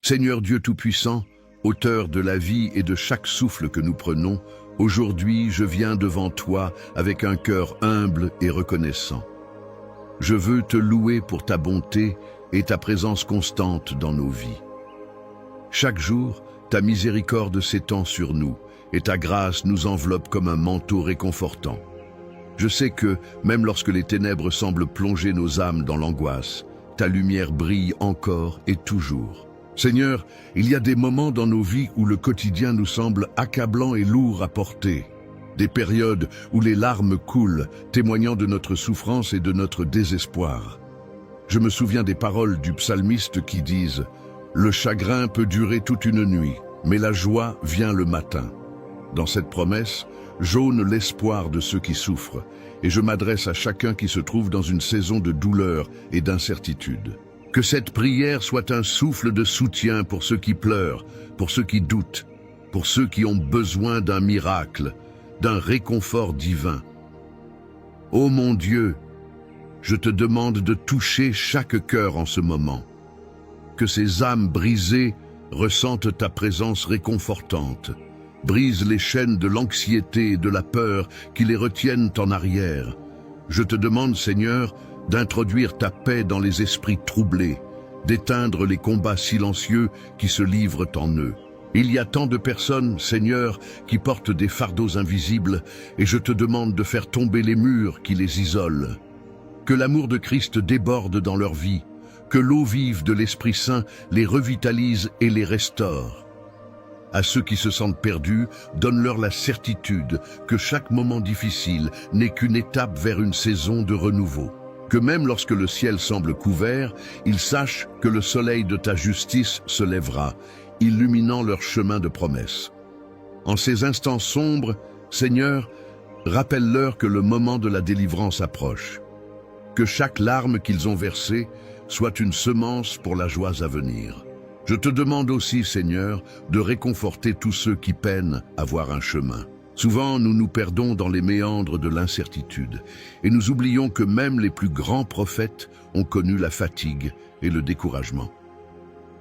Seigneur Dieu Tout-Puissant, auteur de la vie et de chaque souffle que nous prenons, aujourd'hui je viens devant toi avec un cœur humble et reconnaissant. Je veux te louer pour ta bonté et ta présence constante dans nos vies. Chaque jour, ta miséricorde s'étend sur nous et ta grâce nous enveloppe comme un manteau réconfortant. Je sais que, même lorsque les ténèbres semblent plonger nos âmes dans l'angoisse, ta lumière brille encore et toujours. Seigneur, il y a des moments dans nos vies où le quotidien nous semble accablant et lourd à porter. Des périodes où les larmes coulent, témoignant de notre souffrance et de notre désespoir. Je me souviens des paroles du psalmiste qui disent « Le chagrin peut durer toute une nuit, mais la joie vient le matin ». Dans cette promesse, jaune l'espoir de ceux qui souffrent, et je m'adresse à chacun qui se trouve dans une saison de douleur et d'incertitude. Que cette prière soit un souffle de soutien pour ceux qui pleurent, pour ceux qui doutent, pour ceux qui ont besoin d'un miracle, d'un réconfort divin. Ô mon Dieu, je te demande de toucher chaque cœur en ce moment. Que ces âmes brisées ressentent ta présence réconfortante. Brise les chaînes de l'anxiété et de la peur qui les retiennent en arrière. Je te demande, Seigneur, d'introduire ta paix dans les esprits troublés, d'éteindre les combats silencieux qui se livrent en eux. Il y a tant de personnes, Seigneur, qui portent des fardeaux invisibles, et je te demande de faire tomber les murs qui les isolent. Que l'amour de Christ déborde dans leur vie, que l'eau vive de l'Esprit Saint les revitalise et les restaure. À ceux qui se sentent perdus, donne-leur la certitude que chaque moment difficile n'est qu'une étape vers une saison de renouveau. Que même lorsque le ciel semble couvert, ils sachent que le soleil de ta justice se lèvera, illuminant leur chemin de promesse. En ces instants sombres, Seigneur, rappelle-leur que le moment de la délivrance approche. Que chaque larme qu'ils ont versée soit une semence pour la joie à venir. Je te demande aussi, Seigneur, de réconforter tous ceux qui peinent à voir un chemin. Souvent, nous nous perdons dans les méandres de l'incertitude et nous oublions que même les plus grands prophètes ont connu la fatigue et le découragement.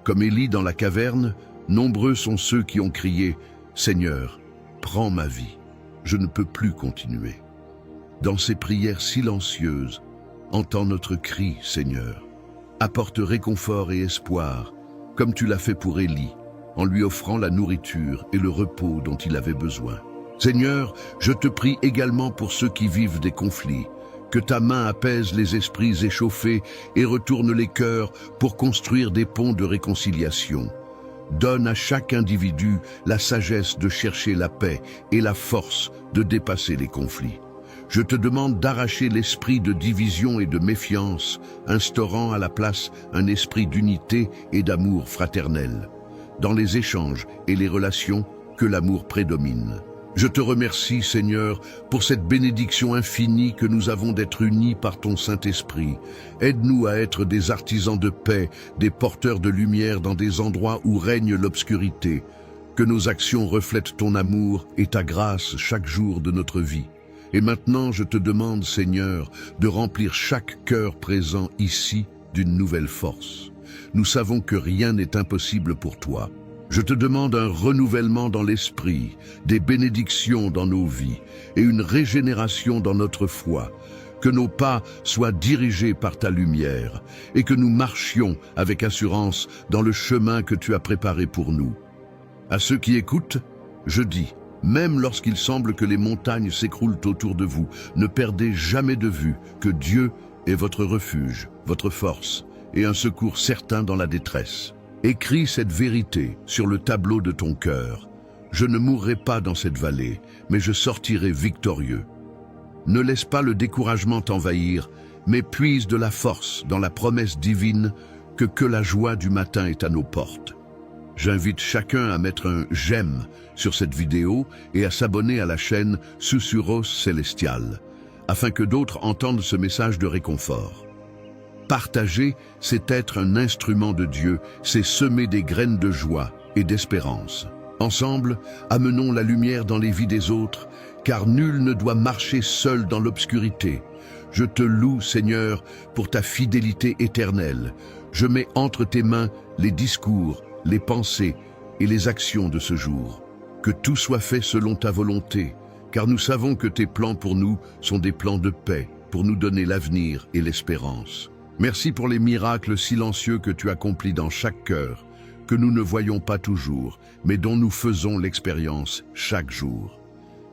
Comme Élie dans la caverne, nombreux sont ceux qui ont crié « Seigneur, prends ma vie, je ne peux plus continuer ». Dans ces prières silencieuses, entends notre cri, Seigneur. Apporte réconfort et espoir, comme tu l'as fait pour Élie, en lui offrant la nourriture et le repos dont il avait besoin. Seigneur, je te prie également pour ceux qui vivent des conflits, que ta main apaise les esprits échauffés et retourne les cœurs pour construire des ponts de réconciliation. Donne à chaque individu la sagesse de chercher la paix et la force de dépasser les conflits. Je te demande d'arracher l'esprit de division et de méfiance, instaurant à la place un esprit d'unité et d'amour fraternel. Dans les échanges et les relations, que l'amour prédomine. Je te remercie, Seigneur, pour cette bénédiction infinie que nous avons d'être unis par ton Saint-Esprit. Aide-nous à être des artisans de paix, des porteurs de lumière dans des endroits où règne l'obscurité. Que nos actions reflètent ton amour et ta grâce chaque jour de notre vie. Et maintenant, je te demande, Seigneur, de remplir chaque cœur présent ici d'une nouvelle force. Nous savons que rien n'est impossible pour toi. Je te demande un renouvellement dans l'esprit, des bénédictions dans nos vies et une régénération dans notre foi. Que nos pas soient dirigés par ta lumière et que nous marchions avec assurance dans le chemin que tu as préparé pour nous. À ceux qui écoutent, je dis, même lorsqu'il semble que les montagnes s'écroulent autour de vous, ne perdez jamais de vue que Dieu est votre refuge, votre force et un secours certain dans la détresse. Écris cette vérité sur le tableau de ton cœur. Je ne mourrai pas dans cette vallée, mais je sortirai victorieux. Ne laisse pas le découragement t'envahir, mais puise de la force dans la promesse divine que la joie du matin est à nos portes. J'invite chacun à mettre un « j'aime » sur cette vidéo et à s'abonner à la chaîne Susurros Célestial, afin que d'autres entendent ce message de réconfort. Partager, c'est être un instrument de Dieu, c'est semer des graines de joie et d'espérance. Ensemble, amenons la lumière dans les vies des autres, car nul ne doit marcher seul dans l'obscurité. Je te loue, Seigneur, pour ta fidélité éternelle. Je mets entre tes mains les discours, les pensées et les actions de ce jour. Que tout soit fait selon ta volonté, car nous savons que tes plans pour nous sont des plans de paix, pour nous donner l'avenir et l'espérance. Merci pour les miracles silencieux que tu accomplis dans chaque cœur, que nous ne voyons pas toujours, mais dont nous faisons l'expérience chaque jour.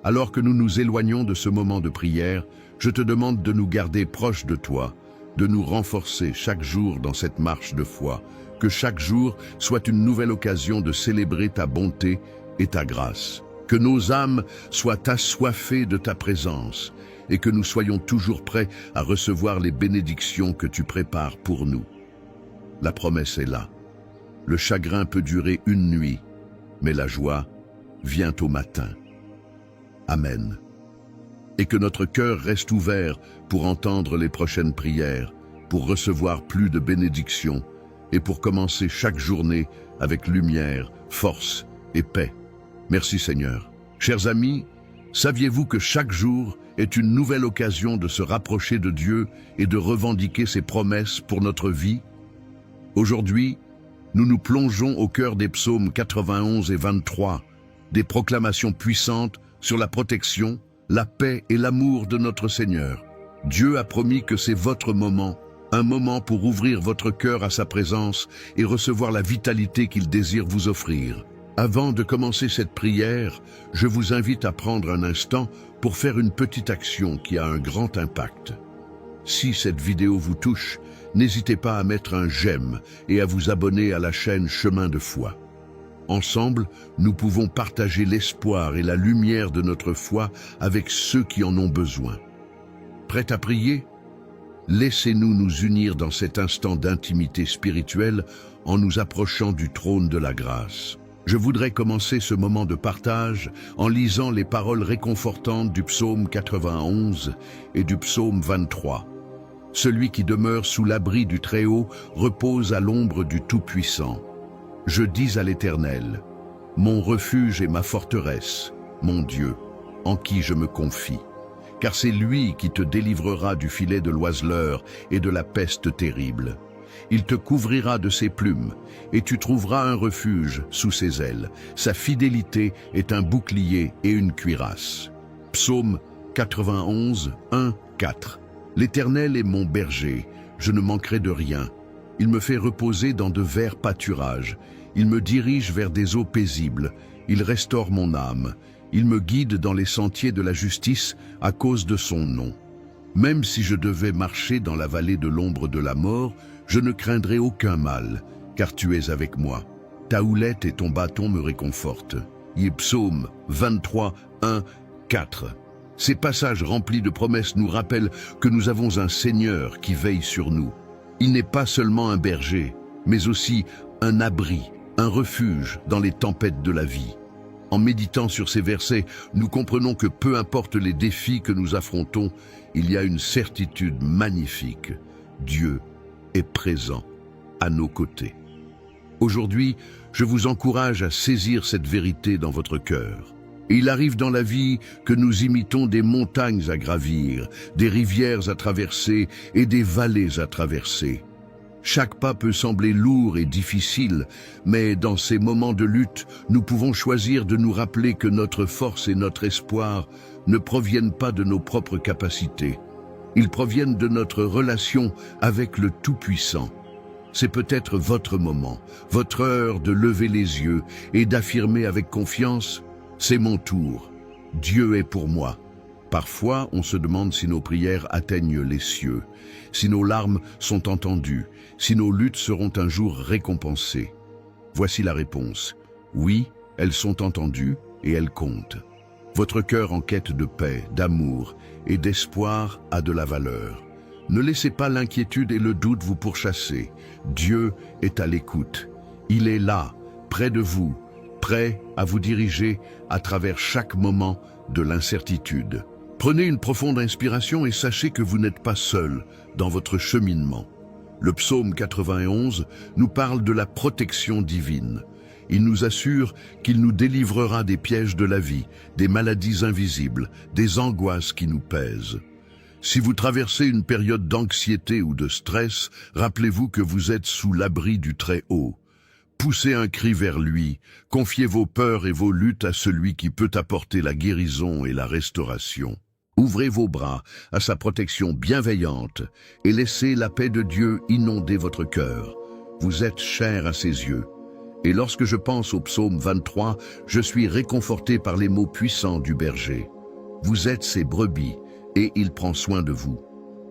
Alors que nous nous éloignons de ce moment de prière, je te demande de nous garder proches de toi, de nous renforcer chaque jour dans cette marche de foi, que chaque jour soit une nouvelle occasion de célébrer ta bonté et ta grâce. Que nos âmes soient assoiffées de ta présence et que nous soyons toujours prêts à recevoir les bénédictions que tu prépares pour nous. La promesse est là. Le chagrin peut durer une nuit, mais la joie vient au matin. Amen. Et que notre cœur reste ouvert pour entendre les prochaines prières, pour recevoir plus de bénédictions et pour commencer chaque journée avec lumière, force et paix. Merci Seigneur. Chers amis, saviez-vous que chaque jour est une nouvelle occasion de se rapprocher de Dieu et de revendiquer ses promesses pour notre vie? Aujourd'hui, nous nous plongeons au cœur des psaumes 91 et 23, des proclamations puissantes sur la protection, la paix et l'amour de notre Seigneur. Dieu a promis que c'est votre moment, un moment pour ouvrir votre cœur à sa présence et recevoir la vitalité qu'il désire vous offrir. Avant de commencer cette prière, je vous invite à prendre un instant pour faire une petite action qui a un grand impact. Si cette vidéo vous touche, n'hésitez pas à mettre un j'aime et à vous abonner à la chaîne Chemin de Foi. Ensemble, nous pouvons partager l'espoir et la lumière de notre foi avec ceux qui en ont besoin. Prêt à prier? Laissez-nous nous unir dans cet instant d'intimité spirituelle en nous approchant du trône de la grâce. Je voudrais commencer ce moment de partage en lisant les paroles réconfortantes du psaume 91 et du psaume 23. Celui qui demeure sous l'abri du Très-Haut repose à l'ombre du Tout-Puissant. Je dis à l'Éternel, mon refuge et ma forteresse, mon Dieu, en qui je me confie. Car c'est lui qui te délivrera du filet de l'oiseleur et de la peste terrible. Il te couvrira de ses plumes, et tu trouveras un refuge sous ses ailes. Sa fidélité est un bouclier et une cuirasse. Psaume 91, 1, 4. L'Éternel est mon berger, je ne manquerai de rien. Il me fait reposer dans de verts pâturages. Il me dirige vers des eaux paisibles. Il restaure mon âme. Il me guide dans les sentiers de la justice à cause de son nom. Même si je devais marcher dans la vallée de l'ombre de la mort, je ne craindrai aucun mal, car tu es avec moi. Ta houlette et ton bâton me réconfortent. Psaume 23, 1, 4. Ces passages remplis de promesses nous rappellent que nous avons un Seigneur qui veille sur nous. Il n'est pas seulement un berger, mais aussi un abri, un refuge dans les tempêtes de la vie. En méditant sur ces versets, nous comprenons que peu importe les défis que nous affrontons, il y a une certitude magnifique. Dieu est présent à nos côtés. Aujourd'hui, je vous encourage à saisir cette vérité dans votre cœur. Il arrive dans la vie que nous imitons des montagnes à gravir, des rivières à traverser et des vallées à traverser. Chaque pas peut sembler lourd et difficile, mais dans ces moments de lutte, nous pouvons choisir de nous rappeler que notre force et notre espoir ne proviennent pas de nos propres capacités. Ils proviennent de notre relation avec le Tout-Puissant. C'est peut-être votre moment, votre heure de lever les yeux et d'affirmer avec confiance « C'est mon tour, Dieu est pour moi ». Parfois, on se demande si nos prières atteignent les cieux, si nos larmes sont entendues, si nos luttes seront un jour récompensées. Voici la réponse. Oui, elles sont entendues et elles comptent. Votre cœur en quête de paix, d'amour et d'espoir a de la valeur. Ne laissez pas l'inquiétude et le doute vous pourchasser. Dieu est à l'écoute. Il est là, près de vous, prêt à vous diriger à travers chaque moment de l'incertitude. Prenez une profonde inspiration et sachez que vous n'êtes pas seul dans votre cheminement. Le psaume 91 nous parle de la protection divine. Il nous assure qu'il nous délivrera des pièges de la vie, des maladies invisibles, des angoisses qui nous pèsent. Si vous traversez une période d'anxiété ou de stress, rappelez-vous que vous êtes sous l'abri du Très-Haut. Poussez un cri vers lui, confiez vos peurs et vos luttes à celui qui peut apporter la guérison et la restauration. Ouvrez vos bras à sa protection bienveillante et laissez la paix de Dieu inonder votre cœur. Vous êtes cher à ses yeux. Et lorsque je pense au psaume 23, je suis réconforté par les mots puissants du berger. Vous êtes ses brebis et il prend soin de vous.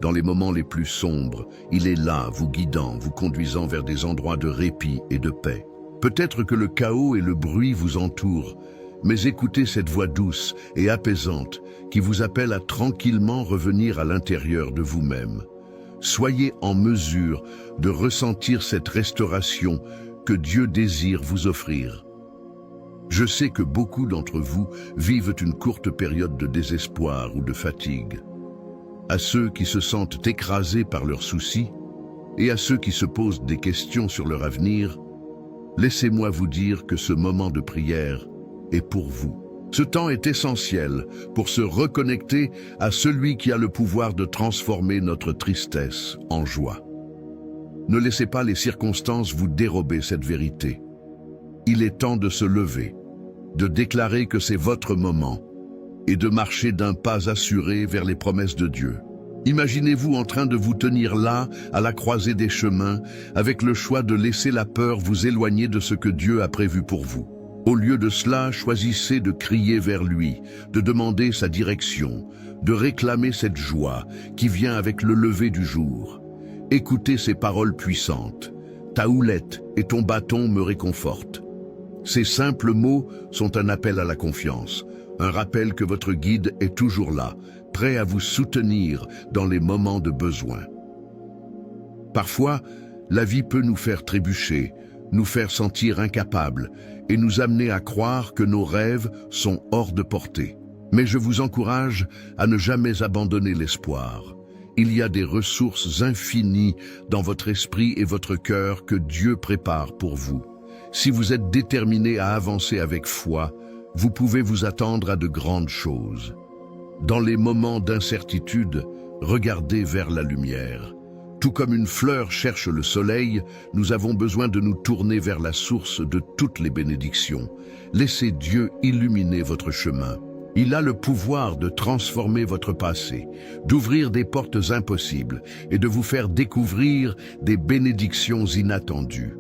Dans les moments les plus sombres, il est là, vous guidant, vous conduisant vers des endroits de répit et de paix. Peut-être que le chaos et le bruit vous entourent, mais écoutez cette voix douce et apaisante qui vous appelle à tranquillement revenir à l'intérieur de vous-même. Soyez en mesure de ressentir cette restauration que Dieu désire vous offrir. Je sais que beaucoup d'entre vous vivent une courte période de désespoir ou de fatigue. À ceux qui se sentent écrasés par leurs soucis et à ceux qui se posent des questions sur leur avenir, laissez-moi vous dire que ce moment de prière est pour vous. Ce temps est essentiel pour se reconnecter à celui qui a le pouvoir de transformer notre tristesse en joie. Ne laissez pas les circonstances vous dérober cette vérité. Il est temps de se lever, de déclarer que c'est votre moment et de marcher d'un pas assuré vers les promesses de Dieu. Imaginez-vous en train de vous tenir là, à la croisée des chemins, avec le choix de laisser la peur vous éloigner de ce que Dieu a prévu pour vous. Au lieu de cela, choisissez de crier vers lui, de demander sa direction, de réclamer cette joie qui vient avec le lever du jour. Écoutez ces paroles puissantes. Ta houlette et ton bâton me réconfortent. Ces simples mots sont un appel à la confiance, un rappel que votre guide est toujours là, prêt à vous soutenir dans les moments de besoin. Parfois, la vie peut nous faire trébucher, nous faire sentir incapables et nous amener à croire que nos rêves sont hors de portée. Mais je vous encourage à ne jamais abandonner l'espoir. Il y a des ressources infinies dans votre esprit et votre cœur que Dieu prépare pour vous. Si vous êtes déterminé à avancer avec foi, vous pouvez vous attendre à de grandes choses. Dans les moments d'incertitude, regardez vers la lumière. Tout comme une fleur cherche le soleil, nous avons besoin de nous tourner vers la source de toutes les bénédictions. Laissez Dieu illuminer votre chemin. Il a le pouvoir de transformer votre passé, d'ouvrir des portes impossibles et de vous faire découvrir des bénédictions inattendues.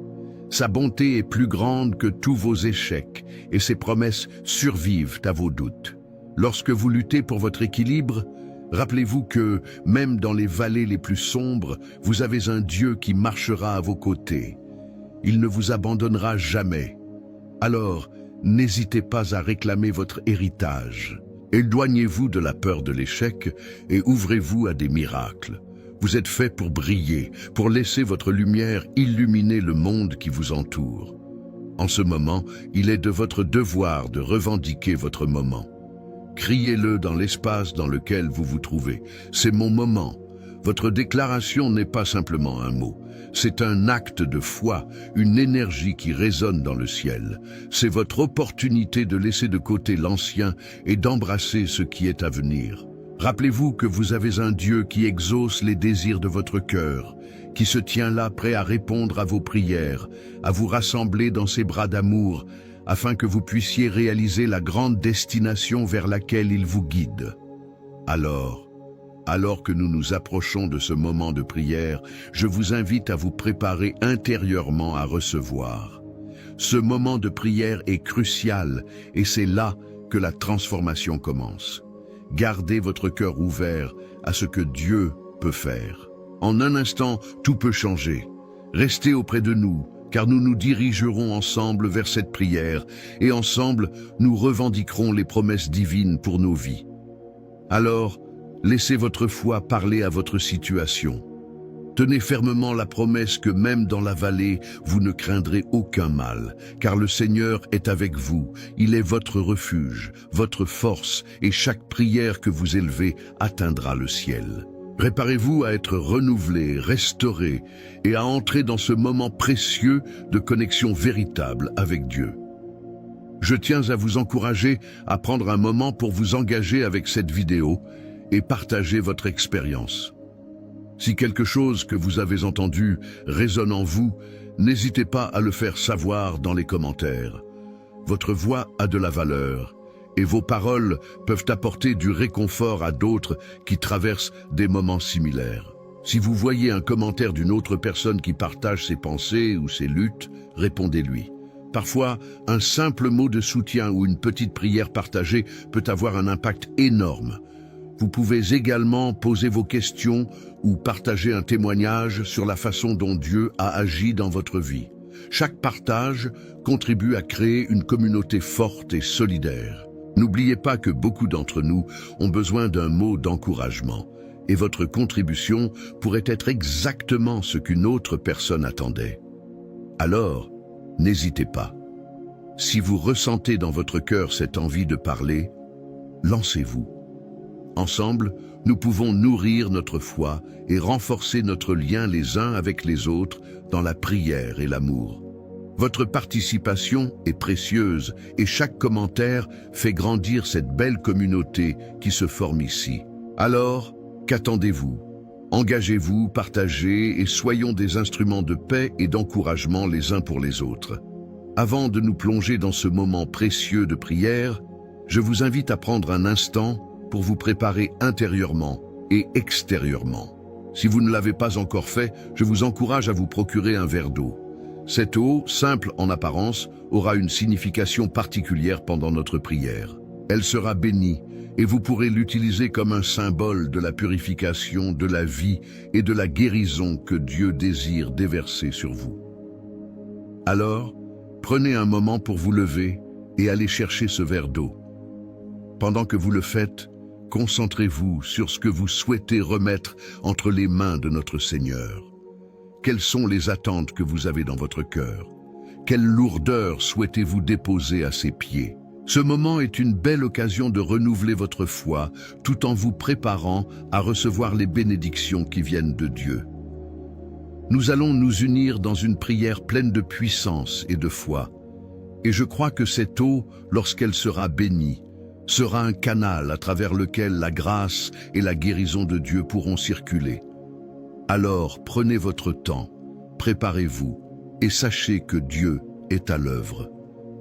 Sa bonté est plus grande que tous vos échecs et ses promesses survivent à vos doutes. Lorsque vous luttez pour votre équilibre, rappelez-vous que, même dans les vallées les plus sombres, vous avez un Dieu qui marchera à vos côtés. Il ne vous abandonnera jamais. Alors, n'hésitez pas à réclamer votre héritage. Éloignez-vous de la peur de l'échec et ouvrez-vous à des miracles. Vous êtes fait pour briller, pour laisser votre lumière illuminer le monde qui vous entoure. En ce moment, il est de votre devoir de revendiquer votre moment. Criez-le dans l'espace dans lequel vous vous trouvez. C'est mon moment. Votre déclaration n'est pas simplement un mot. C'est un acte de foi, une énergie qui résonne dans le ciel. C'est votre opportunité de laisser de côté l'ancien et d'embrasser ce qui est à venir. Rappelez-vous que vous avez un Dieu qui exauce les désirs de votre cœur, qui se tient là prêt à répondre à vos prières, à vous rassembler dans ses bras d'amour, afin que vous puissiez réaliser la grande destination vers laquelle il vous guide. Alors que nous nous approchons de ce moment de prière, je vous invite à vous préparer intérieurement à recevoir. Ce moment de prière est crucial et c'est là que la transformation commence. Gardez votre cœur ouvert à ce que Dieu peut faire. En un instant, tout peut changer. Restez auprès de nous, car nous nous dirigerons ensemble vers cette prière et ensemble, nous revendiquerons les promesses divines pour nos vies. Alors, laissez votre foi parler à votre situation. Tenez fermement la promesse que même dans la vallée, vous ne craindrez aucun mal, car le Seigneur est avec vous. Il est votre refuge, votre force, et chaque prière que vous élevez atteindra le ciel. Préparez-vous à être renouvelé, restauré, et à entrer dans ce moment précieux de connexion véritable avec Dieu. Je tiens à vous encourager à prendre un moment pour vous engager avec cette vidéo et partager votre expérience. Si quelque chose que vous avez entendu résonne en vous, n'hésitez pas à le faire savoir dans les commentaires. Votre voix a de la valeur et vos paroles peuvent apporter du réconfort à d'autres qui traversent des moments similaires. Si vous voyez un commentaire d'une autre personne qui partage ses pensées ou ses luttes, répondez-lui. Parfois, un simple mot de soutien ou une petite prière partagée peut avoir un impact énorme. Vous pouvez également poser vos questions ou partager un témoignage sur la façon dont Dieu a agi dans votre vie. Chaque partage contribue à créer une communauté forte et solidaire. N'oubliez pas que beaucoup d'entre nous ont besoin d'un mot d'encouragement. Et votre contribution pourrait être exactement ce qu'une autre personne attendait. Alors, n'hésitez pas. Si vous ressentez dans votre cœur cette envie de parler, lancez-vous. Ensemble, nous pouvons nourrir notre foi et renforcer notre lien les uns avec les autres dans la prière et l'amour. Votre participation est précieuse et chaque commentaire fait grandir cette belle communauté qui se forme ici. Alors, qu'attendez-vous? Engagez-vous, partagez et soyons des instruments de paix et d'encouragement les uns pour les autres. Avant de nous plonger dans ce moment précieux de prière, je vous invite à prendre un instant pour vous préparer intérieurement et extérieurement. Si vous ne l'avez pas encore fait, je vous encourage à vous procurer un verre d'eau. Cette eau, simple en apparence, aura une signification particulière pendant notre prière. Elle sera bénie et vous pourrez l'utiliser comme un symbole de la purification, de la vie et de la guérison que Dieu désire déverser sur vous. Alors, prenez un moment pour vous lever et aller chercher ce verre d'eau. Pendant que vous le faites, concentrez-vous sur ce que vous souhaitez remettre entre les mains de notre Seigneur. Quelles sont les attentes que vous avez dans votre cœur? Quelle lourdeur souhaitez-vous déposer à ses pieds? Ce moment est une belle occasion de renouveler votre foi tout en vous préparant à recevoir les bénédictions qui viennent de Dieu. Nous allons nous unir dans une prière pleine de puissance et de foi. Et je crois que cette eau, lorsqu'elle sera bénie, sera un canal à travers lequel la grâce et la guérison de Dieu pourront circuler. Alors prenez votre temps, préparez-vous et sachez que Dieu est à l'œuvre.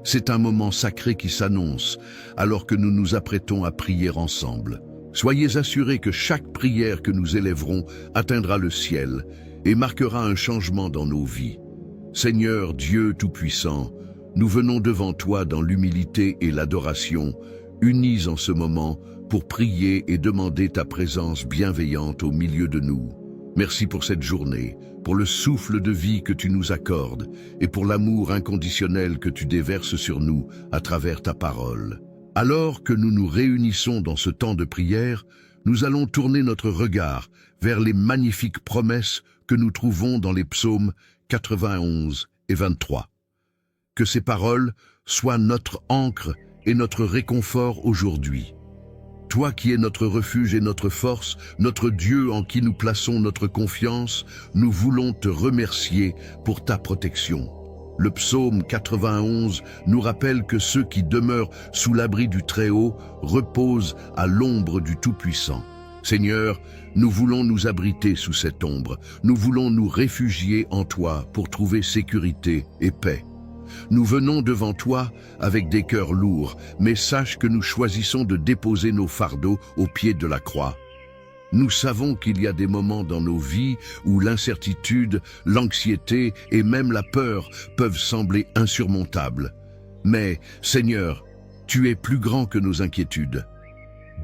C'est un moment sacré qui s'annonce alors que nous nous apprêtons à prier ensemble. Soyez assurés que chaque prière que nous élèverons atteindra le ciel et marquera un changement dans nos vies. Seigneur Dieu Tout-Puissant, nous venons devant toi dans l'humilité et l'adoration, unis en ce moment pour prier et demander ta présence bienveillante au milieu de nous. Merci pour cette journée, pour le souffle de vie que tu nous accordes et pour l'amour inconditionnel que tu déverses sur nous à travers ta parole. Alors que nous nous réunissons dans ce temps de prière, nous allons tourner notre regard vers les magnifiques promesses que nous trouvons dans les psaumes 91 et 23. Que ces paroles soient notre ancre et notre réconfort aujourd'hui. Toi qui es notre refuge et notre force, notre Dieu en qui nous plaçons notre confiance, nous voulons te remercier pour ta protection. Le psaume 91 nous rappelle que ceux qui demeurent sous l'abri du Très-Haut reposent à l'ombre du Tout-Puissant. Seigneur, nous voulons nous abriter sous cette ombre, nous voulons nous réfugier en toi pour trouver sécurité et paix. Nous venons devant toi avec des cœurs lourds, mais sache que nous choisissons de déposer nos fardeaux au pied de la croix. Nous savons qu'il y a des moments dans nos vies où l'incertitude, l'anxiété et même la peur peuvent sembler insurmontables. Mais, Seigneur, tu es plus grand que nos inquiétudes.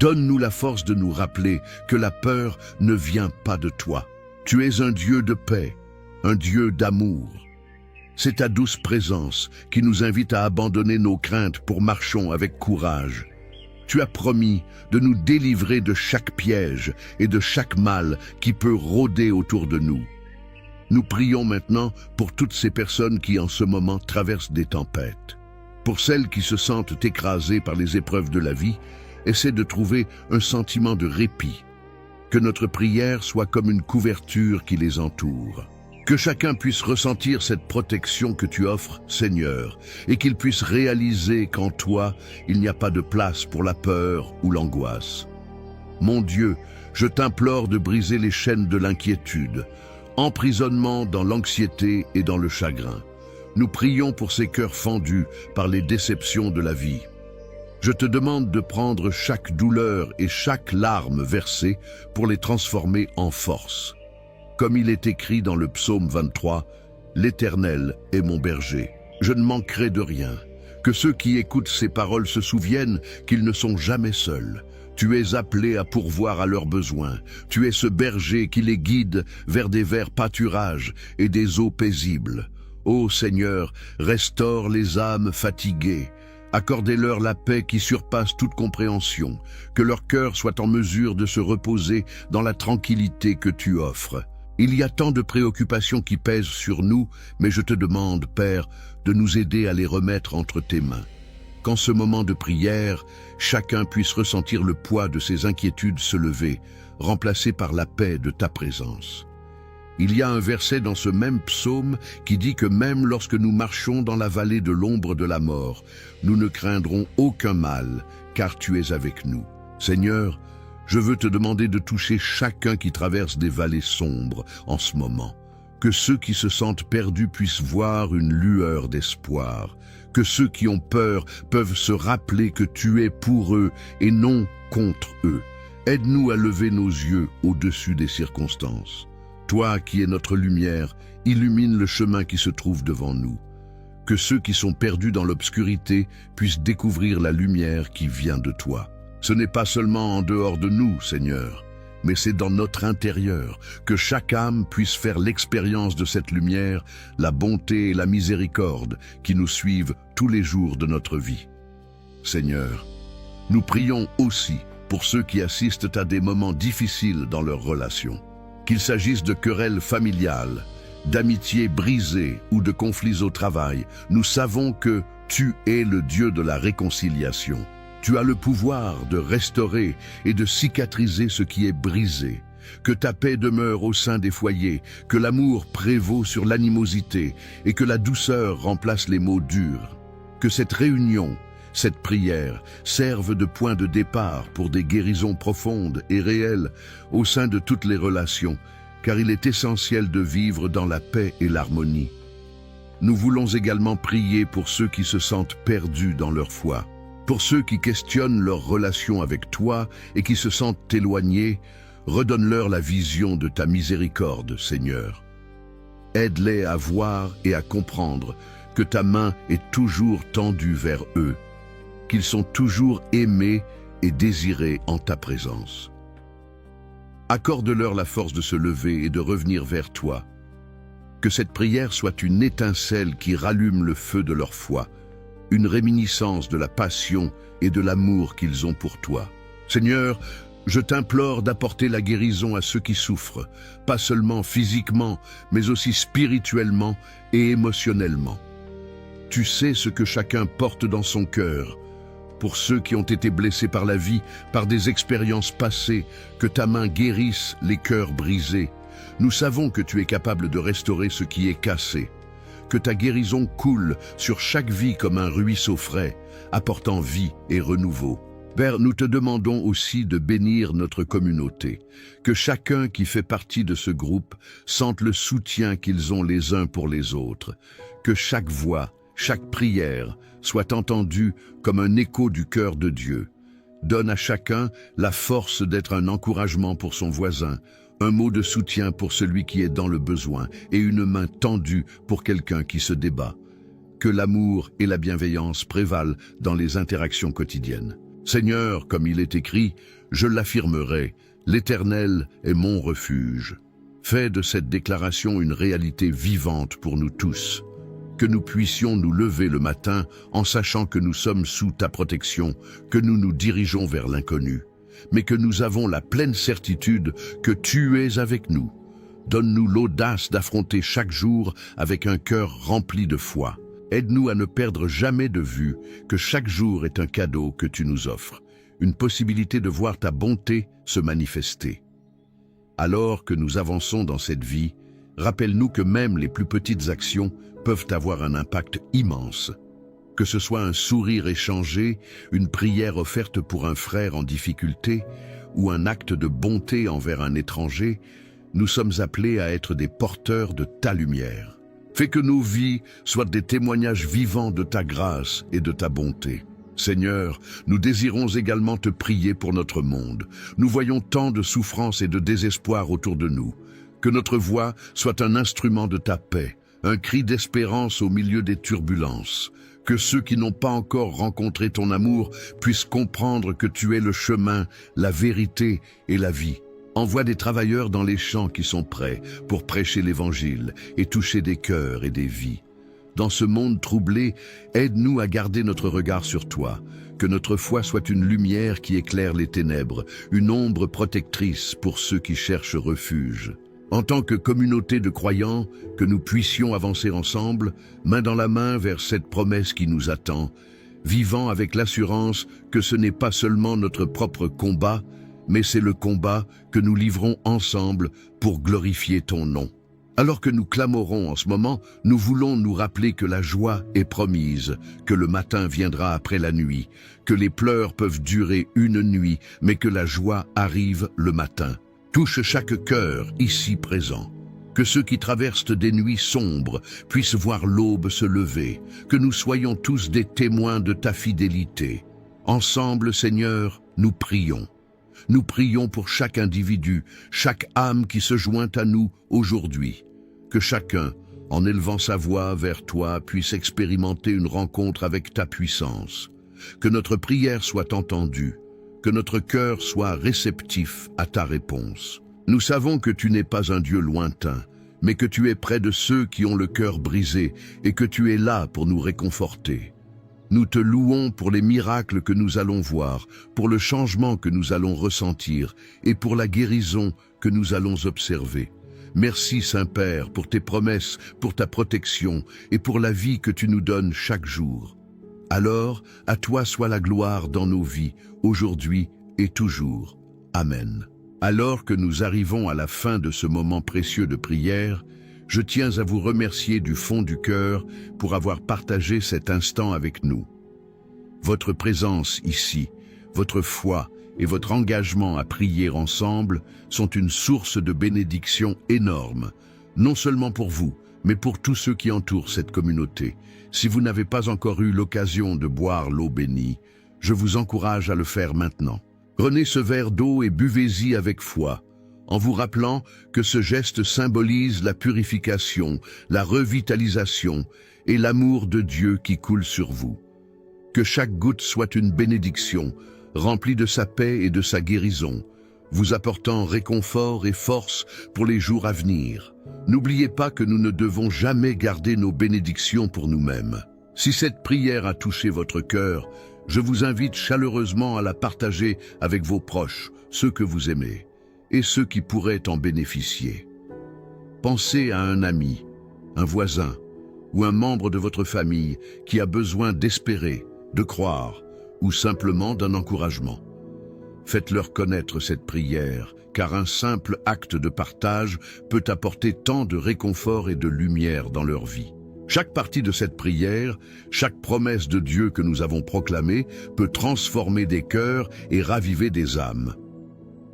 Donne-nous la force de nous rappeler que la peur ne vient pas de toi. Tu es un Dieu de paix, un Dieu d'amour. C'est ta douce présence qui nous invite à abandonner nos craintes pour marcher avec courage. Tu as promis de nous délivrer de chaque piège et de chaque mal qui peut rôder autour de nous. Nous prions maintenant pour toutes ces personnes qui en ce moment traversent des tempêtes. Pour celles qui se sentent écrasées par les épreuves de la vie, essaie de trouver un sentiment de répit. Que notre prière soit comme une couverture qui les entoure. Que chacun puisse ressentir cette protection que tu offres, Seigneur, et qu'il puisse réaliser qu'en toi, il n'y a pas de place pour la peur ou l'angoisse. Mon Dieu, je t'implore de briser les chaînes de l'inquiétude. emprisonnement dans l'anxiété et dans le chagrin. Nous prions pour ces cœurs fendus par les déceptions de la vie. Je te demande de prendre chaque douleur et chaque larme versée pour les transformer en force. Comme il est écrit dans le psaume 23, « L'Éternel est mon berger, je ne manquerai de rien. » Que ceux qui écoutent ces paroles se souviennent qu'ils ne sont jamais seuls. Tu es appelé à pourvoir à leurs besoins. Tu es ce berger qui les guide vers des verts pâturages et des eaux paisibles. Ô Seigneur, restaure les âmes fatiguées. Accordez-leur la paix qui surpasse toute compréhension, que leur cœur soit en mesure de se reposer dans la tranquillité que tu offres. Il y a tant de préoccupations qui pèsent sur nous, mais je te demande, Père, de nous aider à les remettre entre tes mains. Qu'en ce moment de prière, chacun puisse ressentir le poids de ses inquiétudes se lever, remplacé par la paix de ta présence. Il y a un verset dans ce même psaume qui dit que même lorsque nous marchons dans la vallée de l'ombre de la mort, nous ne craindrons aucun mal, car tu es avec nous. Seigneur, je veux te demander de toucher chacun qui traverse des vallées sombres en ce moment. Que ceux qui se sentent perdus puissent voir une lueur d'espoir. Que ceux qui ont peur peuvent se rappeler que tu es pour eux et non contre eux. Aide-nous à lever nos yeux au-dessus des circonstances. Toi qui es notre lumière, illumine le chemin qui se trouve devant nous. Que ceux qui sont perdus dans l'obscurité puissent découvrir la lumière qui vient de toi. Ce n'est pas seulement en dehors de nous, Seigneur, mais c'est dans notre intérieur que chaque âme puisse faire l'expérience de cette lumière, la bonté et la miséricorde qui nous suivent tous les jours de notre vie. Seigneur, nous prions aussi pour ceux qui assistent à des moments difficiles dans leurs relations. Qu'il s'agisse de querelles familiales, d'amitiés brisées ou de conflits au travail, nous savons que tu es le Dieu de la réconciliation. Tu as le pouvoir de restaurer et de cicatriser ce qui est brisé. Que ta paix demeure au sein des foyers, que l'amour prévaut sur l'animosité et que la douceur remplace les mots durs. Que cette réunion, cette prière, serve de point de départ pour des guérisons profondes et réelles au sein de toutes les relations, car il est essentiel de vivre dans la paix et l'harmonie. Nous voulons également prier pour ceux qui se sentent perdus dans leur foi. Pour ceux qui questionnent leur relation avec toi et qui se sentent éloignés, redonne-leur la vision de ta miséricorde, Seigneur. Aide-les à voir et à comprendre que ta main est toujours tendue vers eux, qu'ils sont toujours aimés et désirés en ta présence. Accorde-leur la force de se lever et de revenir vers toi. Que cette prière soit une étincelle qui rallume le feu de leur foi, une réminiscence de la passion et de l'amour qu'ils ont pour toi. Seigneur, je t'implore d'apporter la guérison à ceux qui souffrent, pas seulement physiquement, mais aussi spirituellement et émotionnellement. Tu sais ce que chacun porte dans son cœur. Pour ceux qui ont été blessés par la vie, par des expériences passées, que ta main guérisse les cœurs brisés. Nous savons que tu es capable de restaurer ce qui est cassé. Que ta guérison coule sur chaque vie comme un ruisseau frais, apportant vie et renouveau. Père, nous te demandons aussi de bénir notre communauté. Que chacun qui fait partie de ce groupe sente le soutien qu'ils ont les uns pour les autres. Que chaque voix, chaque prière soit entendue comme un écho du cœur de Dieu. Donne à chacun la force d'être un encouragement pour son voisin, un mot de soutien pour celui qui est dans le besoin et une main tendue pour quelqu'un qui se débat. Que l'amour et la bienveillance prévalent dans les interactions quotidiennes. Seigneur, comme il est écrit, je l'affirmerai, l'Éternel est mon refuge. Fais de cette déclaration une réalité vivante pour nous tous. Que nous puissions nous lever le matin en sachant que nous sommes sous ta protection, que nous nous dirigeons vers l'inconnu, mais que nous avons la pleine certitude que tu es avec nous. Donne-nous l'audace d'affronter chaque jour avec un cœur rempli de foi. Aide-nous à ne perdre jamais de vue que chaque jour est un cadeau que tu nous offres, une possibilité de voir ta bonté se manifester. Alors que nous avançons dans cette vie, rappelle-nous que même les plus petites actions peuvent avoir un impact immense. Que ce soit un sourire échangé, une prière offerte pour un frère en difficulté ou un acte de bonté envers un étranger, nous sommes appelés à être des porteurs de ta lumière. Fais que nos vies soient des témoignages vivants de ta grâce et de ta bonté. Seigneur, nous désirons également te prier pour notre monde. Nous voyons tant de souffrance et de désespoir autour de nous. Que notre voix soit un instrument de ta paix, un cri d'espérance au milieu des turbulences. Que ceux qui n'ont pas encore rencontré ton amour puissent comprendre que tu es le chemin, la vérité et la vie. Envoie des travailleurs dans les champs qui sont prêts pour prêcher l'Évangile et toucher des cœurs et des vies. Dans ce monde troublé, aide-nous à garder notre regard sur toi, que notre foi soit une lumière qui éclaire les ténèbres, une ombre protectrice pour ceux qui cherchent refuge. En tant que communauté de croyants, que nous puissions avancer ensemble, main dans la main vers cette promesse qui nous attend, vivant avec l'assurance que ce n'est pas seulement notre propre combat, mais c'est le combat que nous livrons ensemble pour glorifier ton nom. Alors que nous clamorons en ce moment, nous voulons nous rappeler que la joie est promise, que le matin viendra après la nuit, que les pleurs peuvent durer une nuit, mais que la joie arrive le matin. Touche chaque cœur ici présent. Que ceux qui traversent des nuits sombres puissent voir l'aube se lever, que nous soyons tous des témoins de ta fidélité. Ensemble, Seigneur, nous prions. Nous prions pour chaque individu, chaque âme qui se joint à nous aujourd'hui. Que chacun, en élevant sa voix vers toi, puisse expérimenter une rencontre avec ta puissance. Que notre prière soit entendue, que notre cœur soit réceptif à ta réponse. Nous savons que tu n'es pas un Dieu lointain, mais que tu es près de ceux qui ont le cœur brisé et que tu es là pour nous réconforter. Nous te louons pour les miracles que nous allons voir, pour le changement que nous allons ressentir et pour la guérison que nous allons observer. Merci Saint-Père pour tes promesses, pour ta protection et pour la vie que tu nous donnes chaque jour. Alors, à toi soit la gloire dans nos vies, aujourd'hui et toujours. Amen. Alors que nous arrivons à la fin de ce moment précieux de prière, je tiens à vous remercier du fond du cœur pour avoir partagé cet instant avec nous. Votre présence ici, votre foi et votre engagement à prier ensemble sont une source de bénédiction énorme, non seulement pour vous, mais pour tous ceux qui entourent cette communauté. Si vous n'avez pas encore eu l'occasion de boire l'eau bénie, je vous encourage à le faire maintenant. Prenez ce verre d'eau et buvez-y avec foi, en vous rappelant que ce geste symbolise la purification, la revitalisation et l'amour de Dieu qui coule sur vous. Que chaque goutte soit une bénédiction, remplie de sa paix et de sa guérison, vous apportant réconfort et force pour les jours à venir. N'oubliez pas que nous ne devons jamais garder nos bénédictions pour nous-mêmes. Si cette prière a touché votre cœur, je vous invite chaleureusement à la partager avec vos proches, ceux que vous aimez, et ceux qui pourraient en bénéficier. Pensez à un ami, un voisin ou un membre de votre famille qui a besoin d'espérer, de croire ou simplement d'un encouragement. Faites-leur connaître cette prière, car un simple acte de partage peut apporter tant de réconfort et de lumière dans leur vie. Chaque partie de cette prière, chaque promesse de Dieu que nous avons proclamée peut transformer des cœurs et raviver des âmes.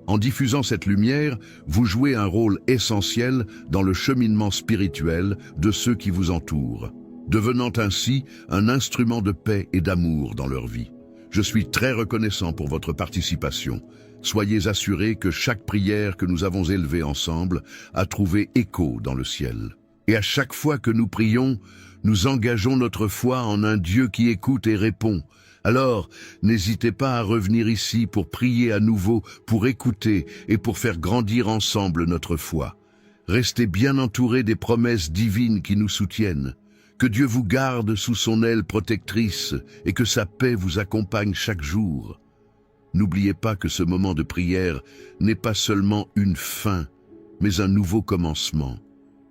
En diffusant cette lumière, vous jouez un rôle essentiel dans le cheminement spirituel de ceux qui vous entourent, devenant ainsi un instrument de paix et d'amour dans leur vie. Je suis très reconnaissant pour votre participation. Soyez assurés que chaque prière que nous avons élevée ensemble a trouvé écho dans le ciel. Et à chaque fois que nous prions, nous engageons notre foi en un Dieu qui écoute et répond. Alors, n'hésitez pas à revenir ici pour prier à nouveau, pour écouter et pour faire grandir ensemble notre foi. Restez bien entourés des promesses divines qui nous soutiennent. Que Dieu vous garde sous son aile protectrice et que sa paix vous accompagne chaque jour. N'oubliez pas que ce moment de prière n'est pas seulement une fin, mais un nouveau commencement,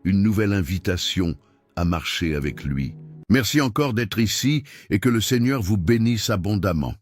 une nouvelle invitation à marcher avec lui. Merci encore d'être ici et que le Seigneur vous bénisse abondamment.